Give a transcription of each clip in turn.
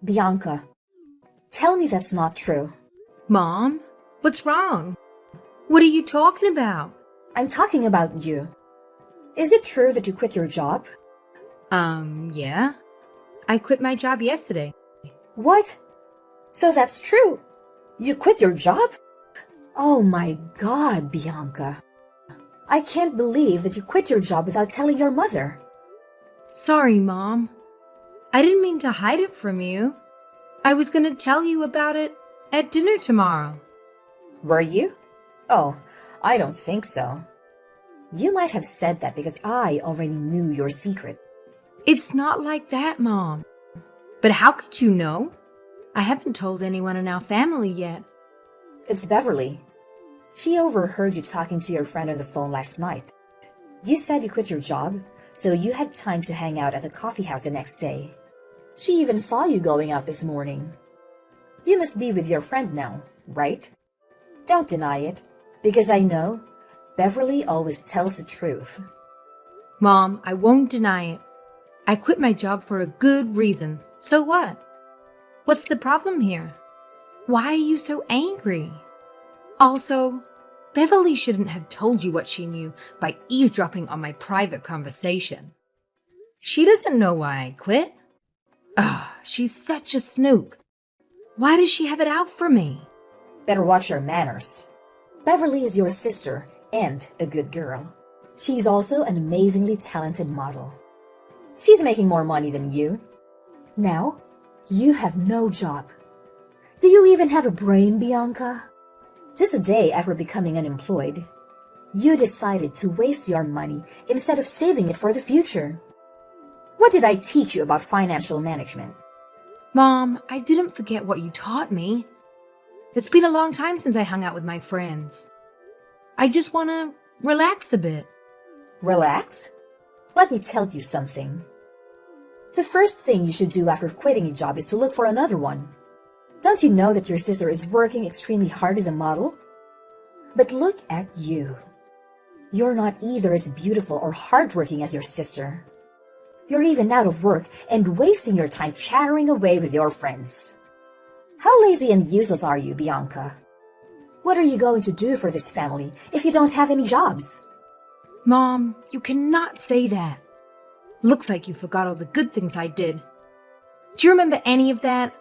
Bianca, tell me that's not true. Mom, what's wrong? What are you talking about? I'm talking about you. Is it true that you quit your job? Yeah. I quit my job yesterday. What? So that's true. You quit your job? Oh my God, Bianca. I can't believe that you quit your job without telling your mother. Sorry, Mom. I didn't mean to hide it from you. I was going to tell you about it at dinner tomorrow. Were you? Oh, I don't think so. You might have said that because I already knew your secret. It's not like that, Mom. But how could you know? I haven't told anyone in our family yet. It's Beverly. She overheard you talking to your friend on the phone last night. You said you quit your job, so you had time to hang out at the coffee house the next day. She even saw you going out this morning. You must be with your friend now, right? Don't deny it, because I know Beverly always tells the truth. Mom, I won't deny it. I quit my job for a good reason. So what? What's the problem here? Why are you so angry? Also, Beverly shouldn't have told you what she knew by eavesdropping on my private conversation. She doesn't know why I quit. Ugh, she's such a snoop. Why does she have it out for me? Better watch your manners. Beverly is your sister and a good girl. She's also an amazingly talented model. She's making more money than you. Now, you have no job. Do you even have a brain, Bianca? Just a day after becoming unemployed, you decided to waste your money instead of saving it for the future. What did I teach you about financial management? Mom, I didn't forget what you taught me. It's been a long time since I hung out with my friends. I just want to relax a bit. Relax? Let me tell you something. The first thing you should do after quitting a job is to look for another one. Don't you know that your sister is working extremely hard as a model? But look at you. You're not either as beautiful or hardworking as your sister. You're even out of work and wasting your time chattering away with your friends. How lazy and useless are you, Bianca? What are you going to do for this family if you don't have any jobs? Mom, you cannot say that. Looks like you forgot all the good things I did. Do you remember any of that?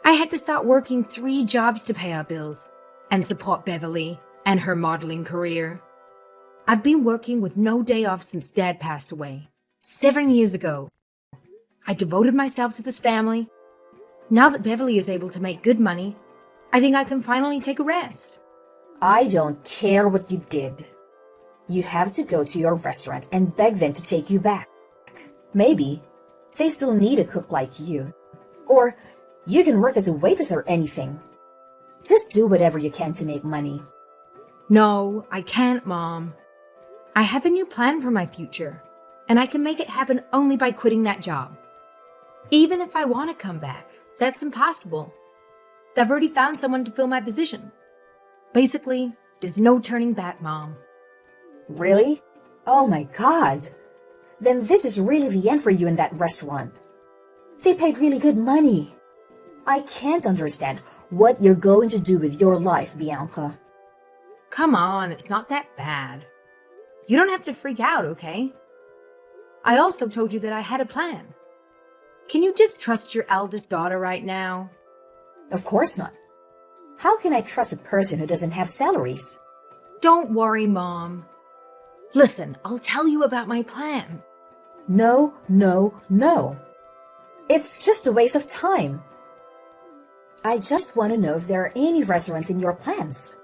I had to start working 3 jobs to pay our bills and support Beverly and her modeling career. I've been working with no day off since Dad passed away 7 years ago. I devoted myself to this family. Now that Beverly is able to make good money, I think I can finally take a rest. I don't care what you did. You have to go to your restaurant and beg them to take you back. Maybe they still need a cook like you. Or you can work as a waitress or anything. Just do whatever you can to make money. No, I can't, Mom. I have a new plan for my future, and I can make it happen only by quitting that job. Even if I want to come back, that's impossible. I've already found someone to fill my position. Basically, there's no turning back, Mom. Really? Oh my God. Then this is really the end for you in that restaurant. They paid really good money. I can't understand what you're going to do with your life, Bianca. Come on, it's not that bad. You don't have to freak out, okay? I also told you that I had a plan. Can you just trust your eldest daughter right now? Of course not. How can I trust a person who doesn't have salaries? Don't worry, Mom. Listen, I'll tell you about my plan. No, no, no. It's just a waste of time. I just want to know if there are any restaurants in your plans.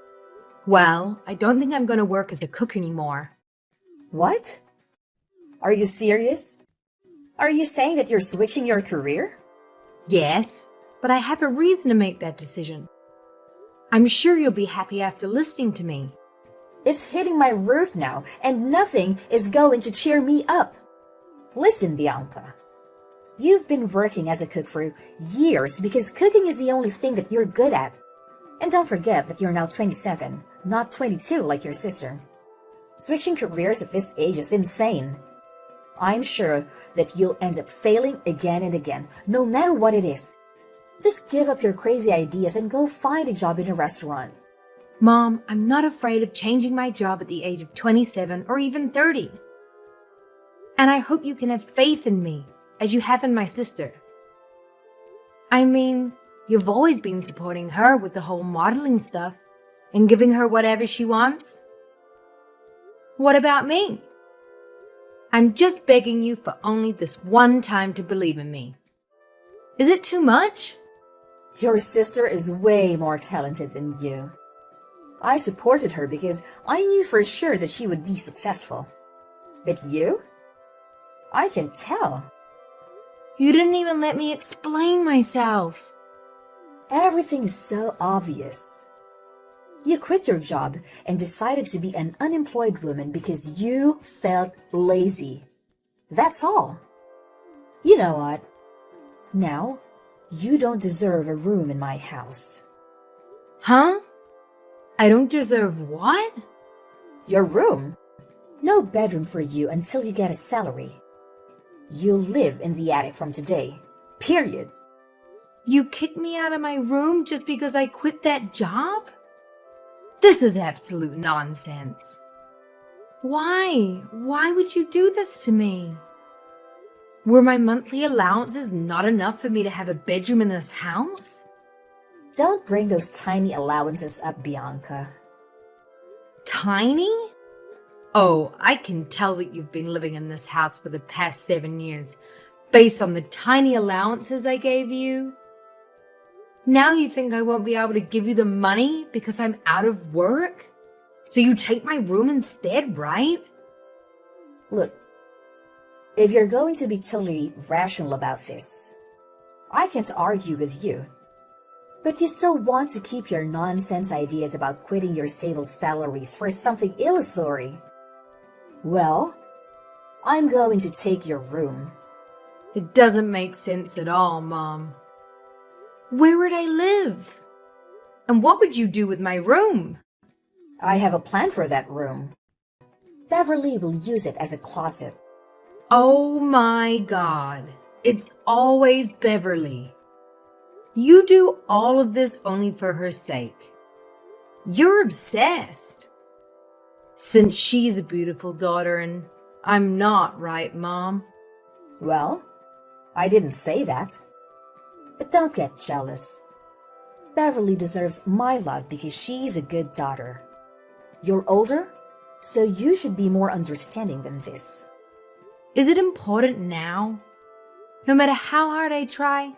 Well, I don't think I'm going to work as a cook anymore. What? Are you serious? Are you saying that you're switching your career? Yes, but I have a reason to make that decision. I'm sure you'll be happy after listening to me. It's hitting my roof now, and nothing is going to cheer me up. Listen, Bianca. You've been working as a cook for years because cooking is the only thing that you're good at. And don't forget that you're now 27, not 22 like your sister. Switching careers at this age is insane. I'm sure that you'll end up failing again and again, no matter what it is. Just give up your crazy ideas and go find a job in a restaurant. Mom, I'm not afraid of changing my job at the age of 27 or even 30. And I hope you can have faith in me, as you have in my sister. I mean, you've always been supporting her with the whole modeling stuff and giving her whatever she wants. What about me? I'm just begging you for only this one time to believe in me. Is it too much? Your sister is way more talented than you. I supported her because I knew for sure that she would be successful. But you? I can tell. You didn't even let me explain myself. Everything is so obvious. You quit your job and decided to be an unemployed woman because you felt lazy. That's all. You know what? Now, you don't deserve a room in my house. Huh? I don't deserve what? Your room? No bedroom for you until you get a salary. You'll live in the attic from today. Period. You kicked me out of my room just because I quit that job? This is absolute nonsense. Why? Why would you do this to me? Were my monthly allowances not enough for me to have a bedroom in this house? Don't bring those tiny allowances up, Bianca. Tiny? Oh, I can tell that you've been living in this house for the past 7 years, based on the tiny allowances I gave you. Now you think I won't be able to give you the money because I'm out of work? So you take my room instead, right? Look, if you're going to be totally rational about this, I can't argue with you. But you still want to keep your nonsense ideas about quitting your stable salaries for something illusory. Well, I'm going to take your room. It doesn't make sense at all, Mom. Where would I live? And what would you do with my room? I have a plan for that room. Beverly will use it as a closet. Oh my God. It's always Beverly. You do all of this only for her sake. You're obsessed. Since she's a beautiful daughter and I'm not, right, Mom? Well, I didn't say that. But don't get jealous. Beverly deserves my love because she's a good daughter. You're older, so you should be more understanding than this. Is it important now? No matter how hard I try,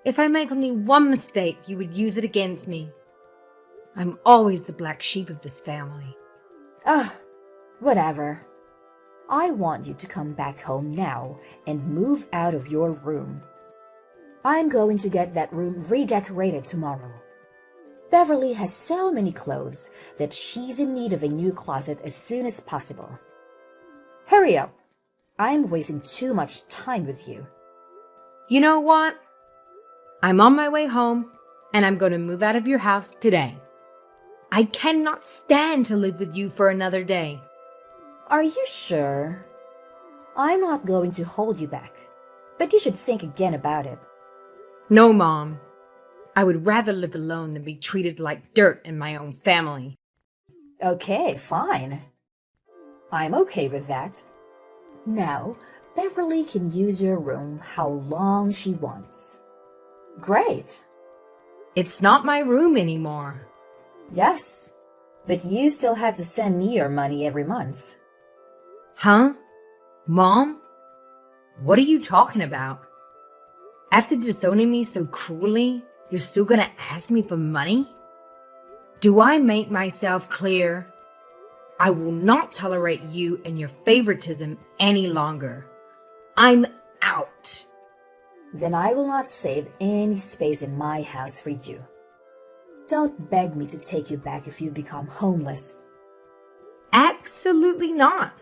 if I make only one mistake, you would use it against me. I'm always the black sheep of this family. Whatever. I want you to come back home now and move out of your room. I'm going to get that room redecorated tomorrow. Beverly has so many clothes that she's in need of a new closet as soon as possible. Hurry up. I'm wasting too much time with you. You know what? I'm on my way home, and I'm going to move out of your house today. I cannot stand to live with you for another day. Are you sure? I'm not going to hold you back, but you should think again about it. No, Mom. I would rather live alone than be treated like dirt in my own family. Okay, fine. I'm okay with that. Now, Beverly can use your room how long she wants. Great. It's not my room anymore. Yes, but you still have to send me your money every month. Huh? Mom? What are you talking about? After disowning me so cruelly, you're still gonna ask me for money? Do I make myself clear? I will not tolerate you and your favoritism any longer. I'm out. Then I will not save any space in my house for you. Don't beg me to take you back if you become homeless. Absolutely not.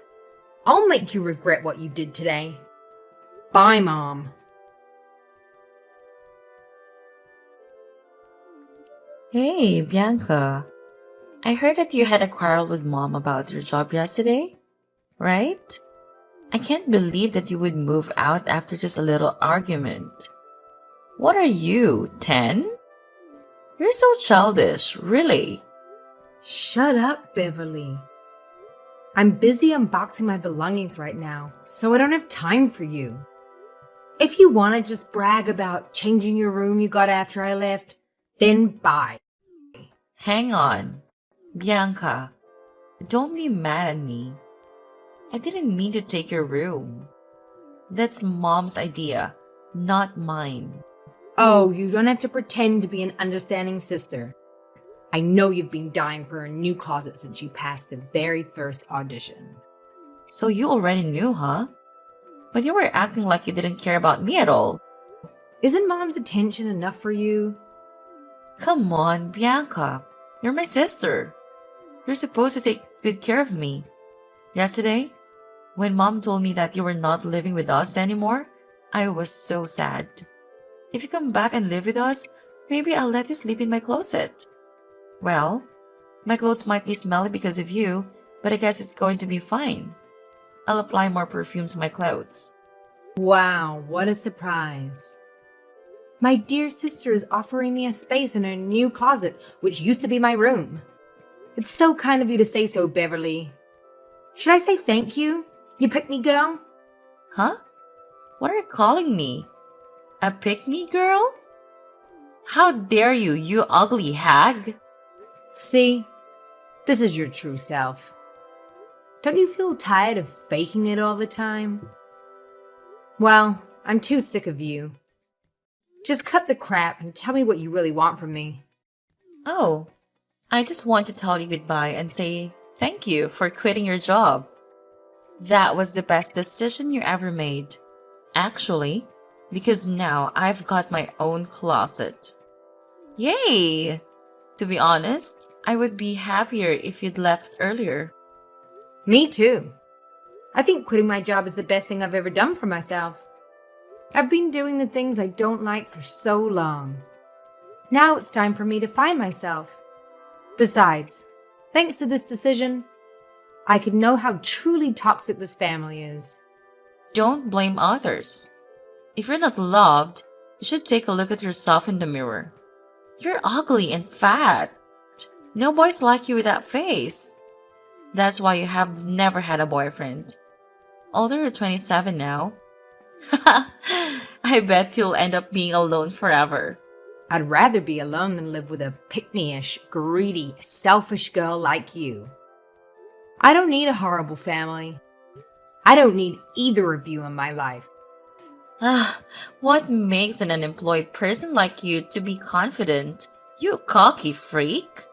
I'll make you regret what you did today. Bye, Mom. Hey, Bianca. I heard that you had a quarrel with Mom about your job yesterday, right? I can't believe that you would move out after just a little argument. What are you, 10? You're so childish, really. Shut up, Beverly. I'm busy unboxing my belongings right now, so I don't have time for you. If you want to just brag about changing your room you got after I left, then bye. Hang on. Bianca, don't be mad at me. I didn't mean to take your room. That's Mom's idea, not mine. Oh, you don't have to pretend to be an understanding sister. I know you've been dying for a new closet since you passed the very first audition. So you already knew, huh? But you were acting like you didn't care about me at all. Isn't Mom's attention enough for you? Come on, Bianca. You're my sister. You're supposed to take good care of me. Yesterday, when Mom told me that you were not living with us anymore, I was so sad. If you come back and live with us, maybe I'll let you sleep in my closet. Well, my clothes might be smelly because of you, but I guess it's going to be fine. I'll apply more perfume to my clothes. Wow, what a surprise. My dear sister is offering me a space in her new closet, which used to be my room. It's so kind of you to say so, Beverly. Should I say thank you? You pick-me girl? Huh? What are you calling me? A pick-me girl? How dare you, you ugly hag? See, this is your true self. Don't you feel tired of faking it all the time? Well, I'm too sick of you. Just cut the crap and tell me what you really want from me. Oh, I just want to tell you goodbye and say thank you for quitting your job. That was the best decision you ever made. Actually, because now I've got my own closet. Yay! To be honest, I would be happier if you'd left earlier. Me too. I think quitting my job is the best thing I've ever done for myself. I've been doing the things I don't like for so long. Now it's time for me to find myself. Besides, thanks to this decision, I can know how truly toxic this family is. Don't blame others. If you're not loved, you should take a look at yourself in the mirror. You're ugly and fat. No boys like you with that face. That's why you have never had a boyfriend. Although you're 27 now. I bet you'll end up being alone forever. I'd rather be alone than live with a pick-me-ish, greedy, selfish girl like you. I don't need a horrible family. I don't need either of you in my life. What makes an unemployed person like you to be confident? You cocky freak.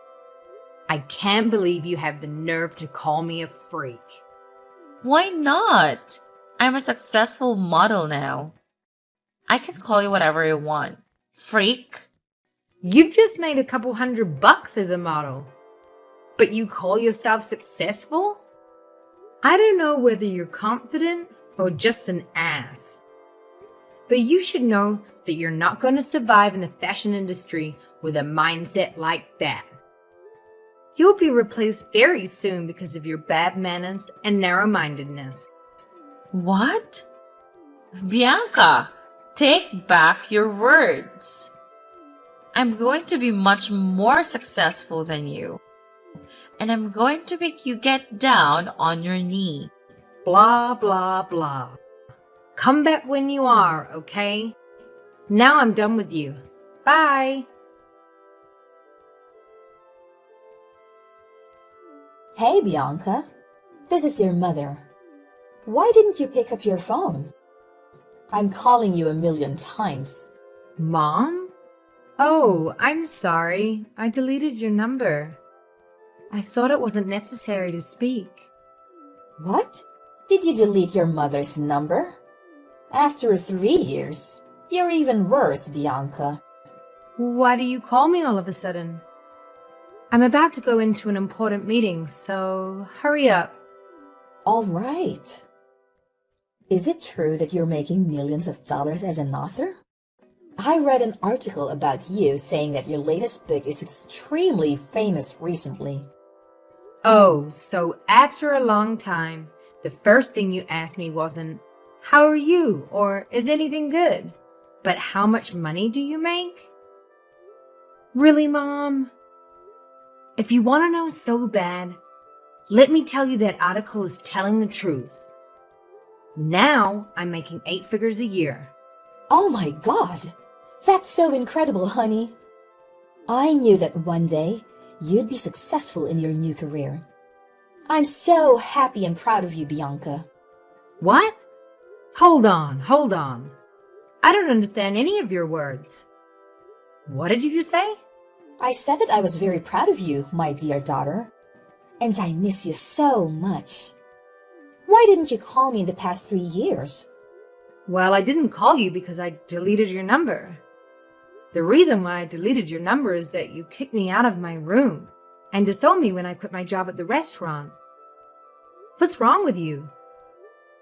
I can't believe you have the nerve to call me a freak. Why not? I'm a successful model now. I can call you whatever I want. Freak. You've just made a couple $100 as a model. But you call yourself successful? I don't know whether you're confident or just an ass. But you should know that you're not going to survive in the fashion industry with a mindset like that. You'll be replaced very soon because of your bad manners and narrow-mindedness. What? Bianca, take back your words. I'm going to be much more successful than you. And I'm going to make you get down on your knee. Blah, blah, blah. Come back when you are, okay? Now I'm done with you. Bye. Hey, Bianca. This is your mother. Why didn't you pick up your phone? I'm calling you 1,000,000 times. Mom? Oh, I'm sorry. I deleted your number. I thought it wasn't necessary to speak. What? Did you delete your mother's number? After 3 years, you're even worse, Bianca. Why do you call me all of a sudden? I'm about to go into an important meeting, so hurry up. All right. Is it true that you're making millions of dollars as an author? I read an article about you saying that your latest book is extremely famous recently. Oh, so after a long time, the first thing you asked me wasn't, "How are you?" or "Is anything good?" But how much money do you make? Really, Mom? If you want to know so bad, let me tell you that article is telling the truth. Now I'm making 8 figures a year. Oh my God! That's so incredible, honey. I knew that one day you'd be successful in your new career. I'm so happy and proud of you, Bianca. What? Hold on. I don't understand any of your words. What did you just say? I said that I was very proud of you, my dear daughter. And I miss you so much. Why didn't you call me in the past 3 years? Well, I didn't call you because I deleted your number. The reason why I deleted your number is that you kicked me out of my room and disowned me when I quit my job at the restaurant. What's wrong with you?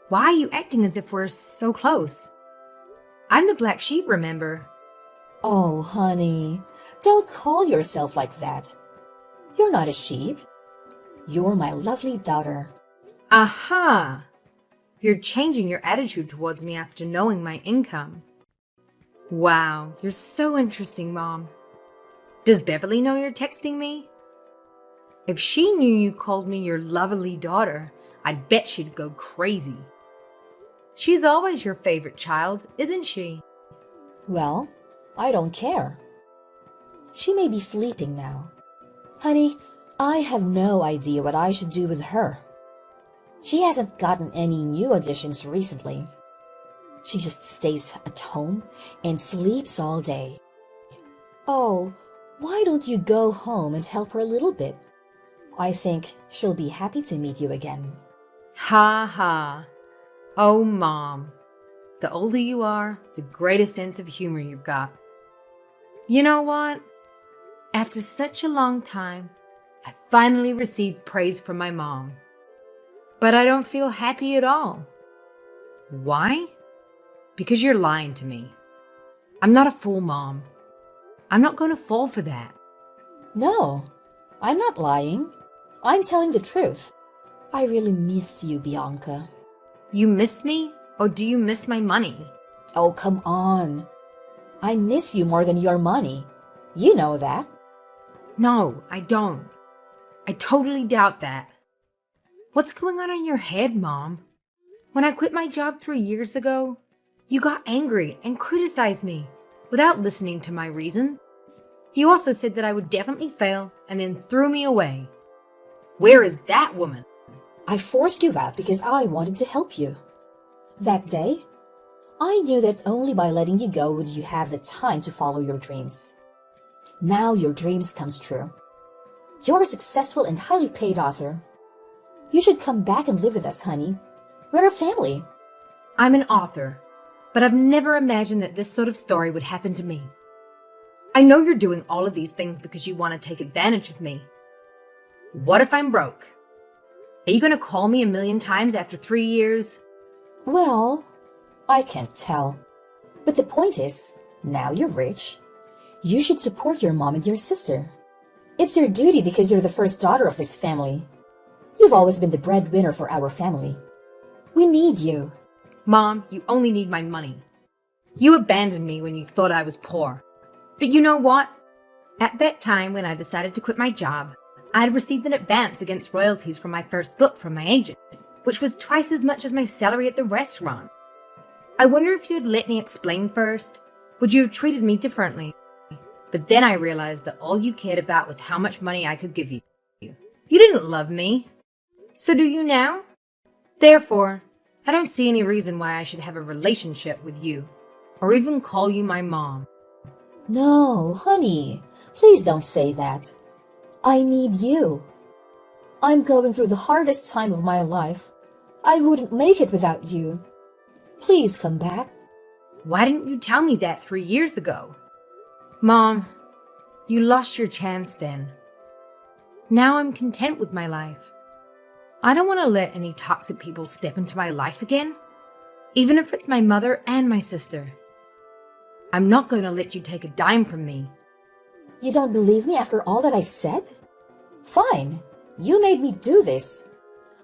Why are you acting as if we're so close? I'm the black sheep, remember? Oh, honey, don't call yourself like that. You're not a sheep. You're my lovely daughter. Aha! You're changing your attitude towards me after knowing my income. Wow, you're so interesting, Mom. Does Beverly know you're texting me? If she knew you called me your lovely daughter, I'd bet she'd go crazy. She's always your favorite child, isn't she? Well, I don't care. She may be sleeping now. Honey, I have no idea what I should do with her. She hasn't gotten any new additions recently. She just stays at home and sleeps all day. Oh, why don't you go home and help her a little bit? I think she'll be happy to meet you again. Ha ha. Oh, Mom. The older you are, the greater sense of humor you've got. You know what? After such a long time, I finally received praise from my mom. But I don't feel happy at all. Why? Because you're lying to me. I'm not a fool, Mom. I'm not going to fall for that. No, I'm not lying. I'm telling the truth. I really miss you, Bianca. You miss me? Or do you miss my money? Oh, come on. I miss you more than your money. You know that. No, I don't. I totally doubt that. What's going on in your head, Mom? When I quit my job 3 years ago, you got angry and criticized me without listening to my reasons. You also said that I would definitely fail and then threw me away. Where is that woman? I forced you out because I wanted to help you. That day, I knew that only by letting you go would you have the time to follow your dreams. Now your dreams comes true. You're a successful and highly paid author. You should come back and live with us, honey. We're a family. I'm an author, but I've never imagined that this sort of story would happen to me. I know you're doing all of these things because you want to take advantage of me. What if I'm broke? Are you going to call me 1,000,000 times after 3 years? Well, I can't tell. But the point is, now you're rich. You should support your mom and your sister. It's your duty because you're the first daughter of this family. You've always been the breadwinner for our family. We need you. Mom, you only need my money. You abandoned me when you thought I was poor. But you know what? At that time when I decided to quit my job, I had received an advance against royalties from my first book from my agent, which was twice as much as my salary at the restaurant. I wonder if you had let me explain first. Would you have treated me differently? But then I realized that all you cared about was how much money I could give you. You didn't love me. So do you now? Therefore, I don't see any reason why I should have a relationship with you, or even call you my mom. No, honey, please don't say that. I need you. I'm going through the hardest time of my life. I wouldn't make it without you. Please come back. Why didn't you tell me that 3 years ago? Mom, you lost your chance then. Now I'm content with my life. I don't want to let any toxic people step into my life again, even if it's my mother and my sister. I'm not going to let you take a dime from me. You don't believe me after all that I said? Fine. You made me do this.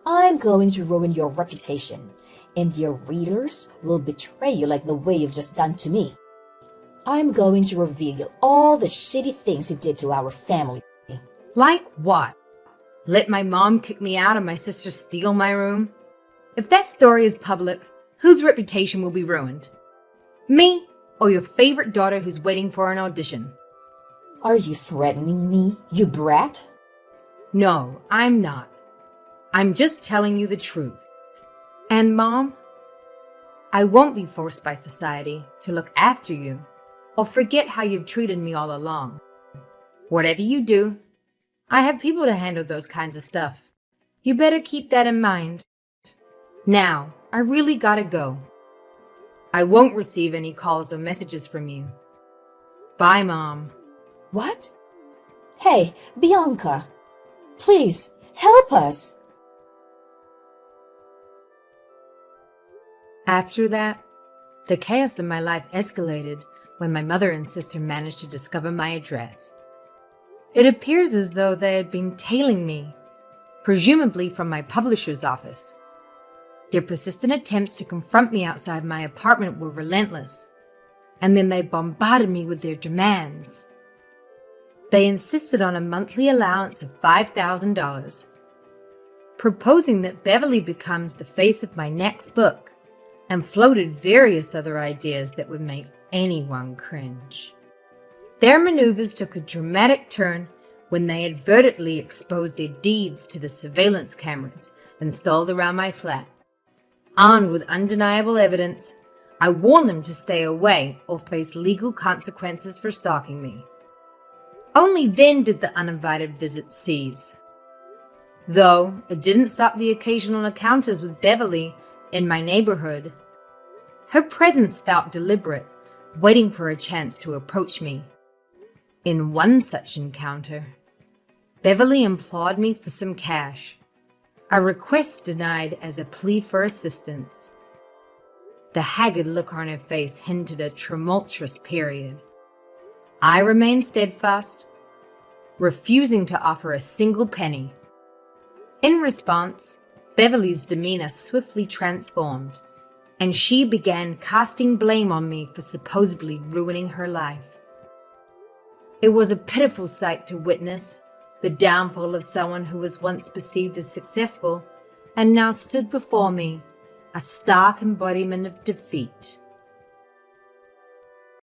I'm going to ruin your reputation, and your readers will betray you like the way you've just done to me. I'm going to reveal all the shitty things he did to our family. Like what? Let my mom kick me out and my sister steal my room? If that story is public, whose reputation will be ruined? Me or your favorite daughter who's waiting for an audition? Are you threatening me, you brat? No, I'm not. I'm just telling you the truth. And Mom, I won't be forced by society to look after you or forget how you've treated me all along. Whatever you do, I have people to handle those kinds of stuff. You better keep that in mind. Now, I really gotta go. I won't receive any calls or messages from you. Bye, Mom. What? Hey, Bianca, please help us. After that, the chaos in my life escalated when my mother and sister managed to discover my address. It appears as though they had been tailing me, presumably from my publisher's office. Their persistent attempts to confront me outside my apartment were relentless, and then they bombarded me with their demands. They insisted on a monthly allowance of $5,000, proposing that Beverly becomes the face of my next book, and floated various other ideas that would make anyone cringe. Their maneuvers took a dramatic turn when they advertently exposed their deeds to the surveillance cameras installed around my flat. Armed with undeniable evidence, I warned them to stay away or face legal consequences for stalking me. Only then did the uninvited visits cease. Though it didn't stop the occasional encounters with Beverly in my neighborhood. Her presence felt deliberate, waiting for a chance to approach me. In one such encounter, Beverly implored me for some cash, a request denied as a plea for assistance. The haggard look on her face hinted a tumultuous period. I remained steadfast, refusing to offer a single penny. In response, Beverly's demeanor swiftly transformed, and she began casting blame on me for supposedly ruining her life. It was a pitiful sight to witness, the downfall of someone who was once perceived as successful and now stood before me, a stark embodiment of defeat.